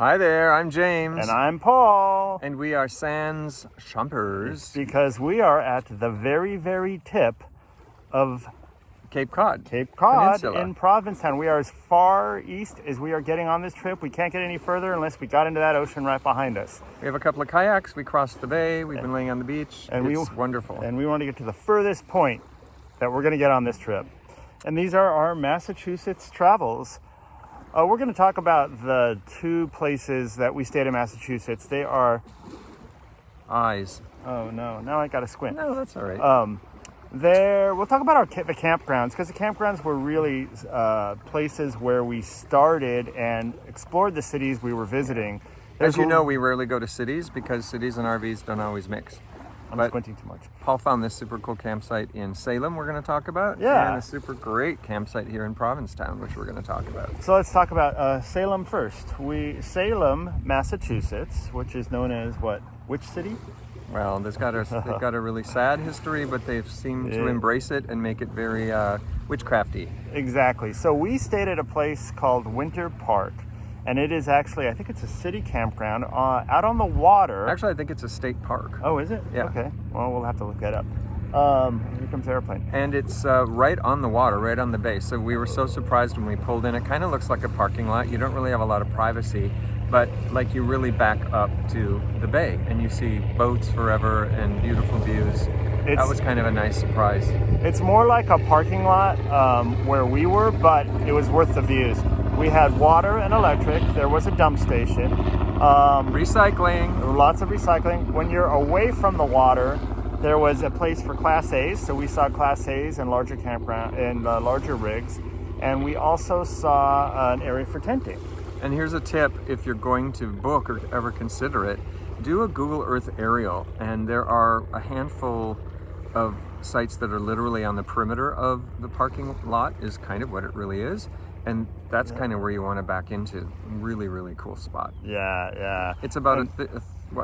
Hi there, I'm James. And I'm Paul. And we are Sans Chumpers. Because we are at the very, very tip of Cape Cod Peninsula. in Provincetown. We are as far east as we are getting on this trip. We can't get any further unless we got into that ocean right behind us. We have a couple of kayaks. We crossed the bay. We've been laying on the beach. And it's wonderful. And we want to get to the furthest point that we're going to get on this trip. And these are our Massachusetts travels. We're going to talk about the two places that we stayed in Massachusetts. They are... Eyes. Oh, no. Now I got to squint. No, that's all right. We'll talk about the campgrounds, because the campgrounds were really places where we started and explored the cities we were visiting. As you know, we rarely go to cities because cities and RVs don't always mix. I'm squinting too much. Paul found this super cool campsite in Salem we're going to talk about. Yeah. And a super great campsite here in Provincetown, which we're going to talk about. So let's talk about Salem first. Salem, Massachusetts, which is known as what? Which city? Well, they've got a really sad history, but they've seemed to embrace it and make it very witchcrafty. Exactly. So we stayed at a place called Winter Park, and it is actually, I think it's a city campground out on the water. Actually, I think it's a state park. Oh, is it? Yeah. Okay. Well, we'll have to look that up. Here comes the airplane. And it's right on the water, right on the bay. So we were so surprised when we pulled in. It kind of looks like a parking lot. You don't really have a lot of privacy, but like you really back up to the bay and you see boats forever and beautiful views. That was kind of a nice surprise. It's more like a parking lot where we were, but it was worth the views. We had water and electric. There was a dump station. Recycling. Lots of recycling. When you're away from the water, there was a place for Class A's. So we saw Class A's and larger campground and larger rigs. And we also saw an area for tenting. And here's a tip, if you're going to book or ever consider it, do a Google Earth aerial. And there are a handful of sites that are literally on the perimeter of the parking lot, is kind of what it really is. And that's kind of where you want to back into. Really, really cool spot. Yeah. It's about a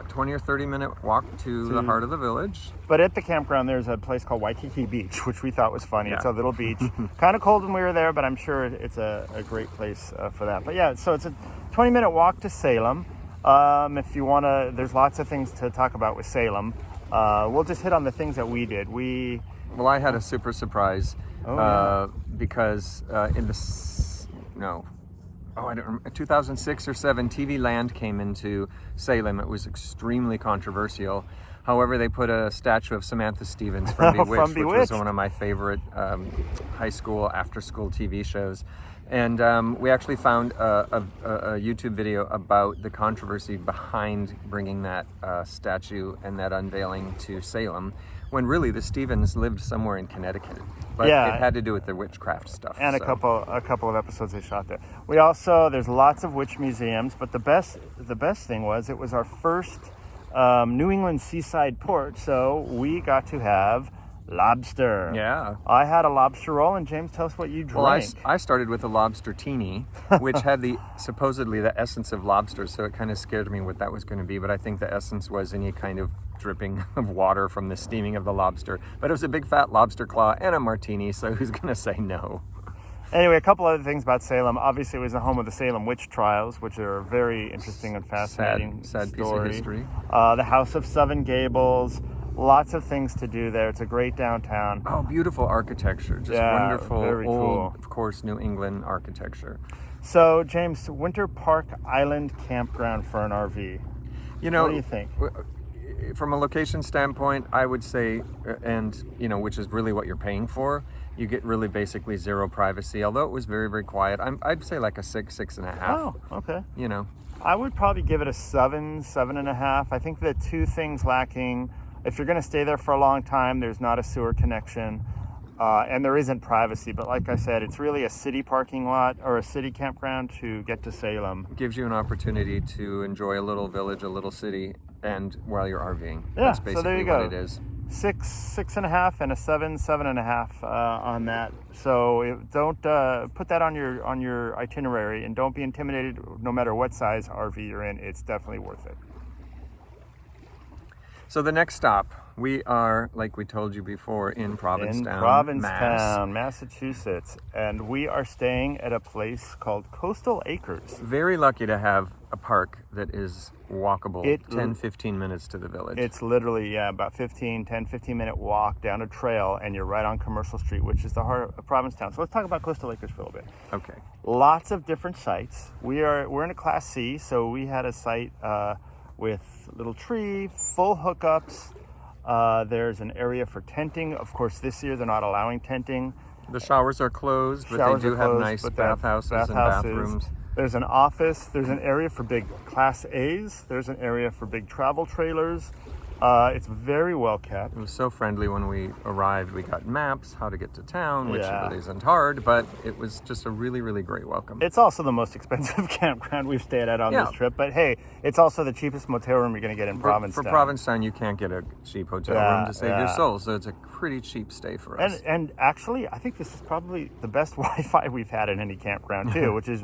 20 or 30 minute walk to the heart of the village. But at the campground, there's a place called Waikiki Beach, which we thought was funny. Yeah. It's a little beach. Kind of cold when we were there, but I'm sure it's a great place for that. But yeah, so it's a 20-minute walk to Salem. If you want to, there's lots of things to talk about with Salem. We'll just hit on the things that we did. Well, I had a super surprise because in I don't remember, 2006 or 7, TV Land came into Salem. It was extremely controversial. However, they put a statue of Samantha Stevens from Bewitched, which was one of my favorite high school, after-school TV shows. And we actually found a YouTube video about the controversy behind bringing that statue and that unveiling to Salem, when really the Stevens lived somewhere in Connecticut. But it had to do with the witchcraft stuff. And a couple of episodes they shot there. There's lots of witch museums, but the best thing was it was our first New England seaside port, so we got to have lobster. Yeah. I had a lobster roll, and James, tell us what you drank. Well, I started with a lobster teeny, which had supposedly the essence of lobster, so it kind of scared me what that was going to be, but I think the essence was any kind of dripping of water from the steaming of the lobster. But it was a big fat lobster claw and a martini, so who's going to say no? Anyway, a couple other things about Salem. Obviously, it was the home of the Salem witch trials, which are a very interesting and fascinating sad story. Piece of history. The House of Seven Gables. Lots of things to do there. It's a great downtown. Oh, beautiful architecture. Just wonderful, very old, cool. Of course, New England architecture. So, James, Winter Park Island Campground for an RV. What do you think? From a location standpoint, I would say, which is really what you're paying for, you get really basically zero privacy, although it was very, very quiet. I'd say like a 6.5. Oh, okay. I would probably give it a 7.5. I think the two things lacking, if you're going to stay there for a long time, there's not a sewer connection, and there isn't privacy. But like I said, it's really a city parking lot or a city campground to get to Salem. It gives you an opportunity to enjoy a little village, a little city, and while you're RVing. Yeah, that's basically so there you go. what it is. 6.5, and a 7.5 on that. So don't put that on your itinerary, and don't be intimidated. No matter what size RV you're in, it's definitely worth it. So the next stop, we are, like we told you before, in Provincetown, Massachusetts, and we are staying at a place called Coastal Acres. Very lucky to have a park that is walkable 10-15 minutes to the village. It's literally, about 10-15-minute walk down a trail, and you're right on Commercial Street, which is the heart of Provincetown. So let's talk about Coastal Acres for a little bit. Okay. Lots of different sites. We're in a Class C, so we had a site with little tree, full hookups. There's an area for tenting. Of course, this year they're not allowing tenting. The showers are closed, but they do have nice bathhouses and bathrooms. There's an office. There's an area for big Class A's. There's an area for big travel trailers. It's very well kept. It was so friendly when we arrived. We got maps, how to get to town, which really isn't hard, but it was just a really, really great welcome. It's also the most expensive campground we've stayed at on this trip, but hey, it's also the cheapest motel room you're going to get in Provincetown. For Provincetown, you can't get a cheap hotel room to save your soul, so it's a pretty cheap stay for us. And actually, I think this is probably the best Wi-Fi we've had in any campground too, which is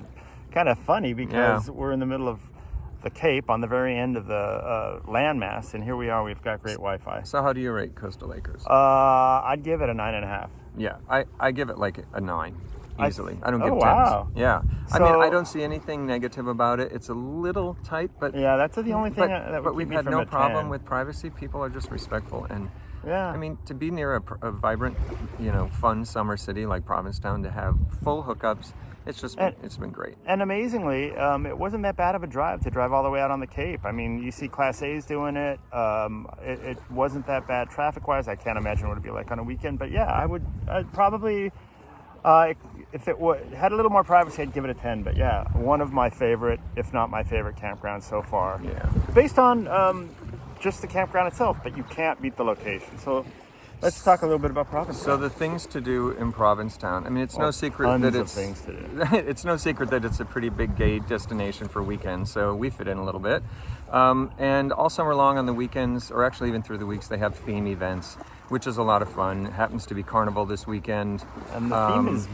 kind of funny because we're in the middle of the Cape on the very end of the landmass, and here we are. We've got great Wi-Fi. So how do you rate Coastal Acres? I'd give it a 9.5. Yeah, I give it like a 9 easily. I don't give 10s. Wow. Yeah, So, I mean, I don't see anything negative about it. It's a little tight, but that's the only thing but we've had no problem with privacy. People are just respectful, and I mean, to be near a vibrant, fun summer city like Provincetown, to have full hookups. It's just it's been great. And amazingly, it wasn't that bad of a drive to drive all the way out on the Cape. I mean, you see Class A's doing it. It wasn't that bad traffic-wise. I can't imagine what it'd be like on a weekend. But yeah, I'd probably, if it had a little more privacy, I'd give it a 10. But yeah, one of my favorite, if not my favorite campground so far. Yeah. Based on just the campground itself, but you can't beat the location. So let's talk a little bit about Provincetown. So the things to do in Provincetown. I mean, it's no secret that it's things to do. It's no secret that it's a pretty big gay destination for weekends. So we fit in a little bit. And all summer long on the weekends, or actually even through the weeks, they have theme events, which is a lot of fun. It happens to be Carnival this weekend. And the theme is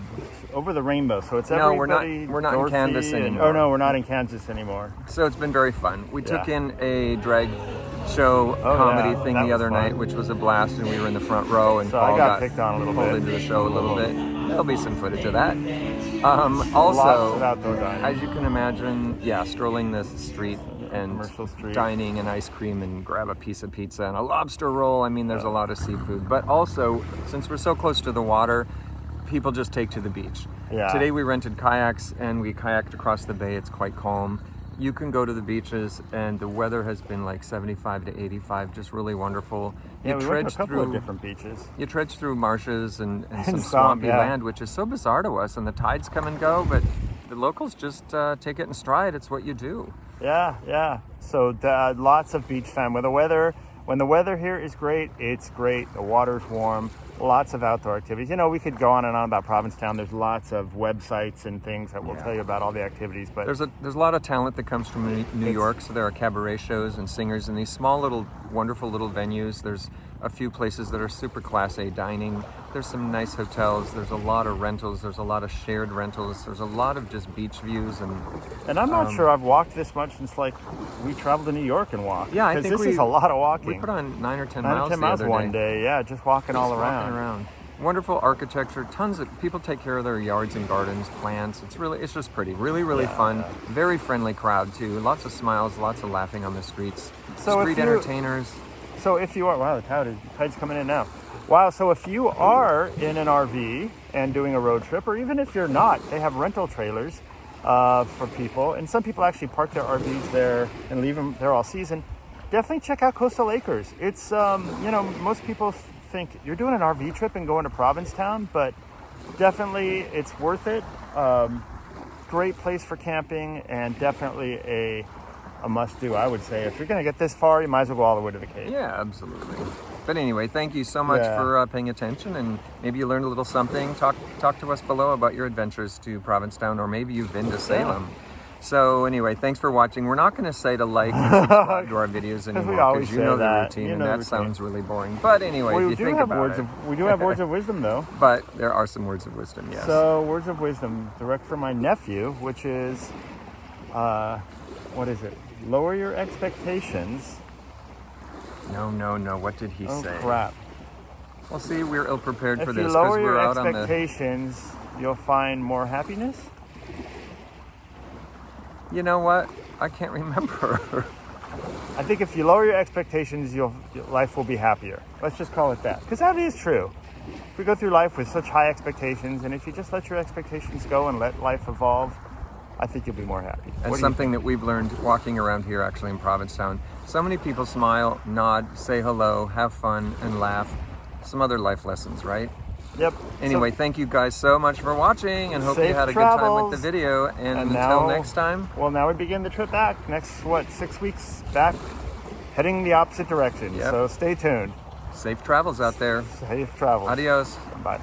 over the rainbow, so it's everybody. No, we're not in Kansas anymore. Oh no, we're not in Kansas anymore. So it's been very fun. We took in a drag show comedy thing the other night, which was a blast, and we were in the front row, and so Paul I got picked on a little pulled bit into the show a little bit. There'll be some footage of that. Lots Also, of outdoor dining. as you can imagine, strolling the street and dining and ice cream and grab a piece of pizza and a lobster roll. I mean, there's a lot of seafood, but also since we're so close to the water, people just take to the beach. Yeah. Today we rented kayaks and we kayaked across the bay. It's quite calm. You can go to the beaches, and the weather has been like 75 to 85, just really wonderful. We went to a couple of different beaches. You trudge through marshes and some swampy land, which is so bizarre to us, and the tides come and go, but the locals just take it in stride. It's what you do. Yeah. So lots of beach time. When the weather here is great, it's great. The water's warm. Lots of outdoor activities. We could go on and on about Provincetown. There's lots of websites and things that will tell you about all the activities. But there's a lot of talent that comes from New York. So there are cabaret shows and singers in these small little wonderful little venues. There's a few places that are super Class A dining. There's some nice hotels. There's a lot of rentals. There's a lot of shared rentals. There's a lot of just beach views and I'm not sure I've walked this much since we traveled to New York and walked. Yeah, I think this is a lot of walking. We put on 9 or 10 miles. 10 miles one day. Yeah, just walking all around. Wonderful architecture. Tons of people take care of their yards and gardens, plants. It's just pretty. Really, really fun. Yeah. Very friendly crowd too. Lots of smiles, lots of laughing on the streets. So street entertainers. So if you are, wow, the tide's coming in now. Wow, so if you are in an RV and doing a road trip, or even if you're not, they have rental trailers for people. And some people actually park their RVs there and leave them there all season. Definitely check out Coastal Acres. It's, most people think you're doing an RV trip and going to Provincetown, but definitely it's worth it. Great place for camping, and definitely a must-do, I would say. If you're going to get this far, you might as well go all the way to the Cape. Yeah, absolutely. But anyway, thank you so much for paying attention, and maybe you learned a little something. Talk to us below about your adventures to Provincetown, or maybe you've been to Salem. So anyway, thanks for watching. We're not going to say to like and subscribe to our videos anymore, because you know the routine, and that sounds really boring. But anyway, if you think about it. We do have words of wisdom, though. But there are some words of wisdom, yes. So, words of wisdom, direct from my nephew, which is, what is it? Lower your expectations. No. What did he say? Oh, crap. Well, see, we're ill-prepared for this. If you lower your expectations, you'll find more happiness. You know what? I can't remember. I think if you lower your expectations, your life will be happier. Let's just call it that. Because that is true. We go through life with such high expectations, and if you just let your expectations go and let life evolve, I think you'll be more happy. That's something that we've learned walking around here, actually, in Provincetown. So many people smile, nod, say hello, have fun, and laugh. Some other life lessons, right? Yep. Anyway, thank you guys so much for watching, and hope you had a good time with the video. And until next time. Well, now we begin the trip back. Next, 6 weeks back, heading the opposite direction. Yep. So stay tuned. Safe travels out there. Safe travels. Adios. Bye.